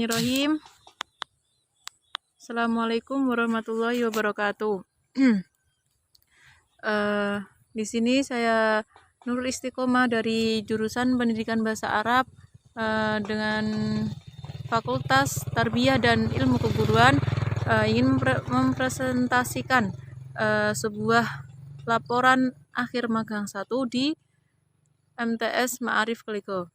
Bismillahirrahmanirrahim. Assalamualaikum warahmatullahi wabarakatuh. Di sini saya Nurul Istiqomah dari jurusan Pendidikan Bahasa Arab dengan Fakultas Tarbiyah dan Ilmu Keguruan ingin mempresentasikan sebuah laporan akhir magang 1 di MTS Ma'arif Klego.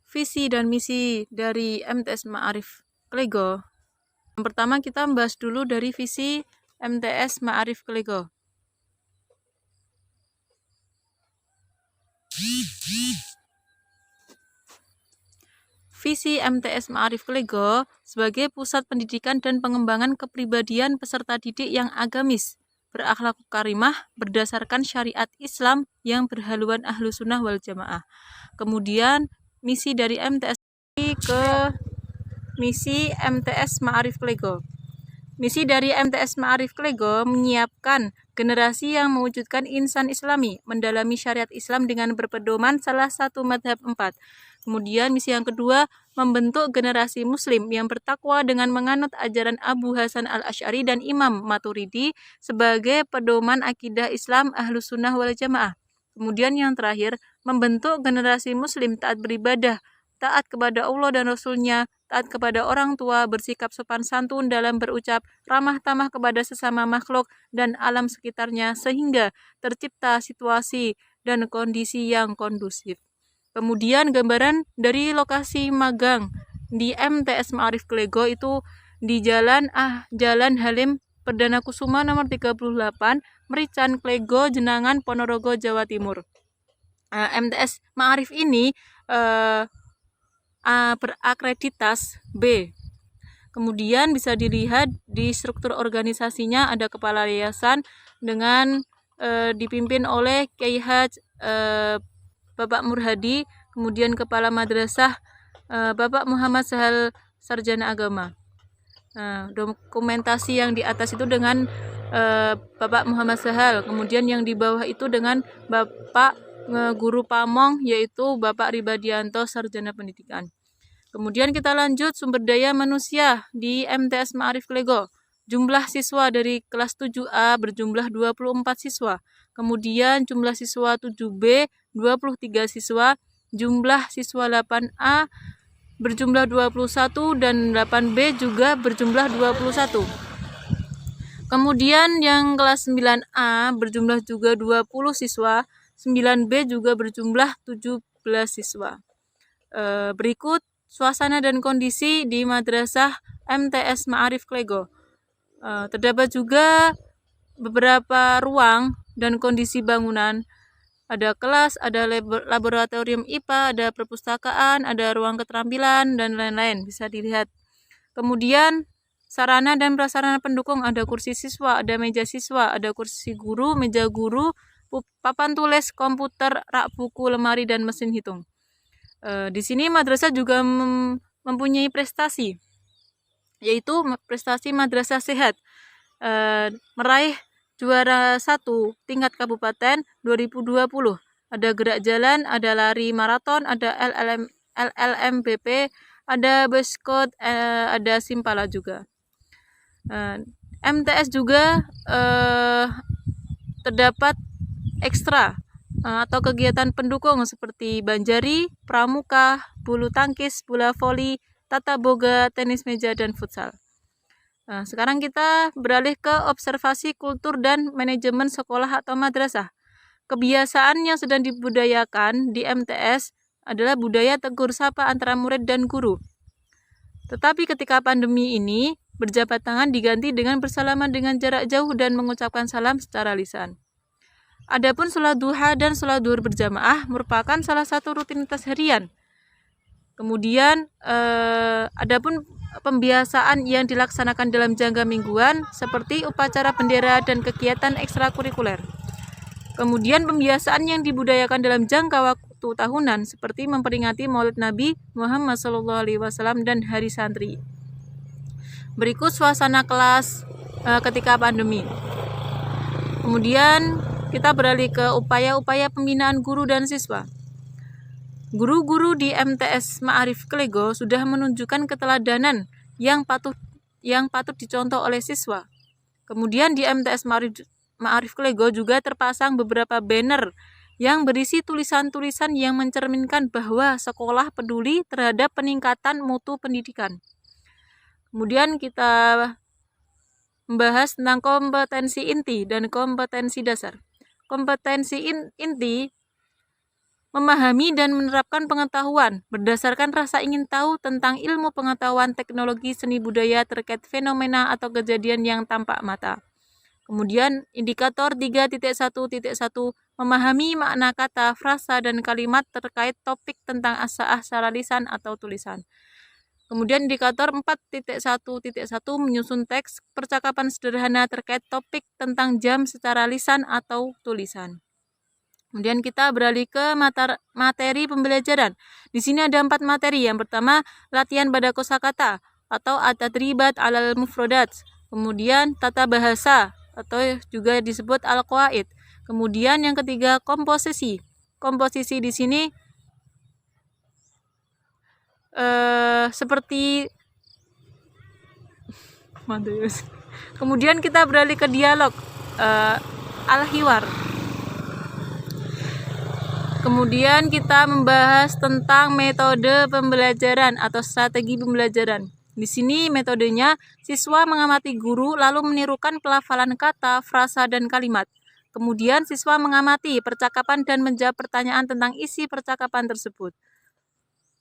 Visi dan misi dari MTS Ma'arif Klego. Yang pertama kita membahas dulu dari visi MTS Ma'arif Klego. Visi MTS Ma'arif Klego sebagai pusat pendidikan dan pengembangan kepribadian peserta didik yang agamis, berakhlak karimah, berdasarkan syariat Islam yang berhaluan ahlu sunnah wal jamaah. Kemudian misi dari MTS ke misi MTS Ma'arif Klego. Misi dari MTS Ma'arif Klego menyiapkan generasi yang mewujudkan insan islami, mendalami syariat Islam dengan berpedoman salah satu madhab 4. Kemudian misi yang kedua, membentuk generasi muslim yang bertakwa dengan menganut ajaran Abu Hasan al-Asy'ari dan Imam Maturidi sebagai pedoman akidah Islam Ahlus Sunnah wal Jamaah. Kemudian yang terakhir, membentuk generasi muslim taat beribadah, taat kepada Allah dan Rasul-Nya, taat kepada orang tua, bersikap sopan santun dalam berucap, ramah tamah kepada sesama makhluk dan alam sekitarnya sehingga tercipta situasi dan kondisi yang kondusif. Kemudian gambaran dari lokasi magang di MTS Ma'arif Klego itu di Jalan Halim Perdana Kusuma nomor 38, Merican, Klego, Jenangan, Ponorogo, Jawa Timur. MTS Ma'arif ini berakreditas B. Kemudian bisa dilihat di struktur organisasinya ada kepala yayasan dengan dipimpin oleh Kiai Haj Bapak Murhadi, kemudian kepala madrasah Bapak Muhammad Sahal Sarjana Agama. Dokumentasi yang di atas itu dengan Bapak Muhammad Sahal, kemudian yang di bawah itu dengan Bapak Guru Pamong, yaitu Bapak Ribadianto Sarjana Pendidikan. Kemudian kita lanjut sumber daya manusia di MTS Ma'arif Klego. Jumlah siswa dari kelas 7A berjumlah 24 siswa. Kemudian jumlah siswa 7B 23 siswa. Jumlah siswa 8A berjumlah 21 dan 8B juga berjumlah 21. Kemudian yang kelas 9A berjumlah juga 20 siswa, 9B juga berjumlah 17 siswa. Berikut suasana dan kondisi di Madrasah MTS Ma'arif Klego. Terdapat juga beberapa ruang dan kondisi bangunan. Ada kelas, ada laboratorium IPA, ada perpustakaan, ada ruang keterampilan, dan lain-lain. Bisa dilihat. Kemudian sarana dan prasarana pendukung, ada kursi siswa, ada meja siswa, ada kursi guru, meja guru, papan tulis, komputer, rak buku, lemari, dan mesin hitung. Di sini madrasah juga mempunyai prestasi, yaitu prestasi madrasah sehat, meraih juara 1 tingkat kabupaten 2020. Ada gerak jalan, ada lari maraton, ada LLMBP, ada beskot, ada simpala juga. MTS juga terdapat ekstra atau kegiatan pendukung seperti banjari, pramuka, bulu tangkis, bola voli, tata boga, tenis meja, dan futsal. Sekarang kita beralih ke observasi kultur dan manajemen sekolah atau madrasah. Kebiasaan yang sedang dibudayakan di MTS adalah budaya tegur sapa antara murid dan guru. Tetapi ketika pandemi ini, berjabat tangan diganti dengan bersalaman dengan jarak jauh dan mengucapkan salam secara lisan. Adapun sholat duha dan sholat duhur berjamaah merupakan salah satu rutinitas harian. Kemudian adapun pembiasaan yang dilaksanakan dalam jangka mingguan seperti upacara bendera dan kegiatan ekstrakurikuler. Kemudian pembiasaan yang dibudayakan dalam jangka waktu tahunan seperti memperingati Maulid Nabi Muhammad SAW dan Hari Santri. Berikut suasana kelas ketika pandemi. Kemudian kita beralih ke upaya-upaya pembinaan guru dan siswa. Guru-guru di MTS Ma'arif Klego sudah menunjukkan keteladanan yang patut dicontoh oleh siswa. Kemudian di MTS Ma'arif Klego juga terpasang beberapa banner yang berisi tulisan-tulisan yang mencerminkan bahwa sekolah peduli terhadap peningkatan mutu pendidikan. Kemudian kita membahas tentang kompetensi inti dan kompetensi dasar. Kompetensi inti memahami dan menerapkan pengetahuan berdasarkan rasa ingin tahu tentang ilmu pengetahuan teknologi seni budaya terkait fenomena atau kejadian yang tampak mata. Kemudian indikator 3.1.1 memahami makna kata, frasa, dan kalimat terkait topik tentang asa'ah secara lisan atau tulisan. Kemudian indikator 4.1.1 menyusun teks percakapan sederhana terkait topik tentang jam secara lisan atau tulisan. Kemudian kita beralih ke materi pembelajaran. Di sini ada 4 materi. Yang pertama, latihan pada kosakata atau at-tadribat 'alal mufradat. Kemudian tata bahasa atau juga disebut al-qawaid. Kemudian yang ketiga, komposisi. Komposisi di sini seperti kemudian kita beralih ke dialog al-hiwar. Kemudian kita membahas tentang metode pembelajaran atau strategi pembelajaran. Di sini metodenya, siswa mengamati guru lalu menirukan pelafalan kata, frasa, dan kalimat. Kemudian siswa mengamati percakapan dan menjawab pertanyaan tentang isi percakapan tersebut.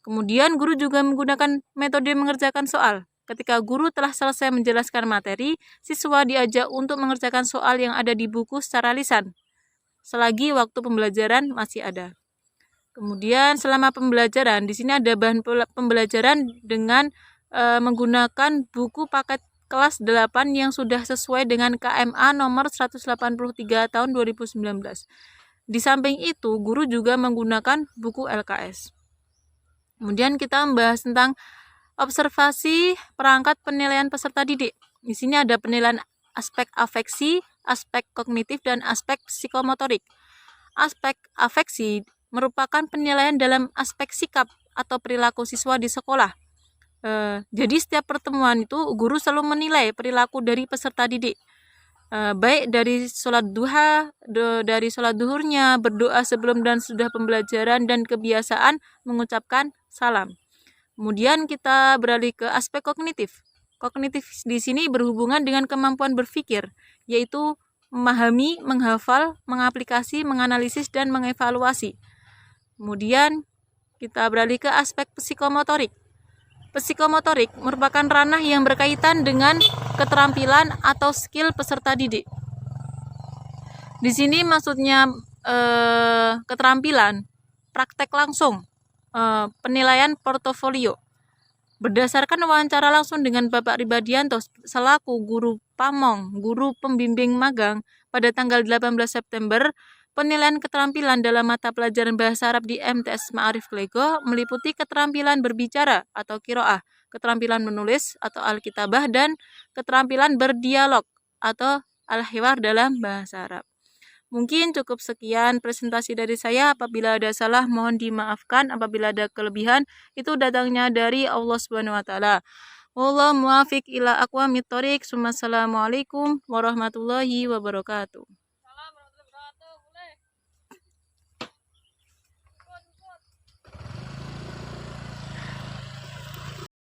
Kemudian guru juga menggunakan metode mengerjakan soal. Ketika guru telah selesai menjelaskan materi, siswa diajak untuk mengerjakan soal yang ada di buku secara lisan, selagi waktu pembelajaran masih ada. Kemudian selama pembelajaran, di sini ada bahan pembelajaran dengan menggunakan buku paket kelas 8 yang sudah sesuai dengan KMA nomor 183 tahun 2019. Di samping itu, guru juga menggunakan buku LKS. Kemudian kita membahas tentang observasi perangkat penilaian peserta didik. Di sini ada penilaian aspek afeksi, aspek kognitif, dan aspek psikomotorik. Aspek afeksi merupakan penilaian dalam aspek sikap atau perilaku siswa di sekolah. Jadi setiap pertemuan itu guru selalu menilai perilaku dari peserta didik, baik dari sholat duha, dari sholat duhurnya, berdoa sebelum dan sudah pembelajaran, dan kebiasaan mengucapkan salam. Kemudian kita beralih ke aspek kognitif. Kognitif di sini berhubungan dengan kemampuan berpikir, yaitu memahami, menghafal, mengaplikasi, menganalisis, dan mengevaluasi. Kemudian kita beralih ke aspek psikomotorik. Psikomotorik merupakan ranah yang berkaitan dengan keterampilan atau skill peserta didik. Di sini maksudnya keterampilan, praktek langsung, penilaian portofolio. Berdasarkan wawancara langsung dengan Bapak Ribadianto selaku guru Pamong, guru pembimbing magang pada tanggal 18 September, penilaian keterampilan dalam mata pelajaran bahasa Arab di MTS Ma'arif Klego meliputi keterampilan berbicara atau qiraah, keterampilan menulis atau al-kitabah, dan keterampilan berdialog atau al-hiwar dalam bahasa Arab. Mungkin cukup sekian presentasi dari saya. Apabila ada salah mohon dimaafkan. Apabila ada kelebihan itu datangnya dari Allah Subhanahu wa taala. Wallahu muwaffiq ila aqwamit thoriq. Assalamualaikum warahmatullahi wabarakatuh.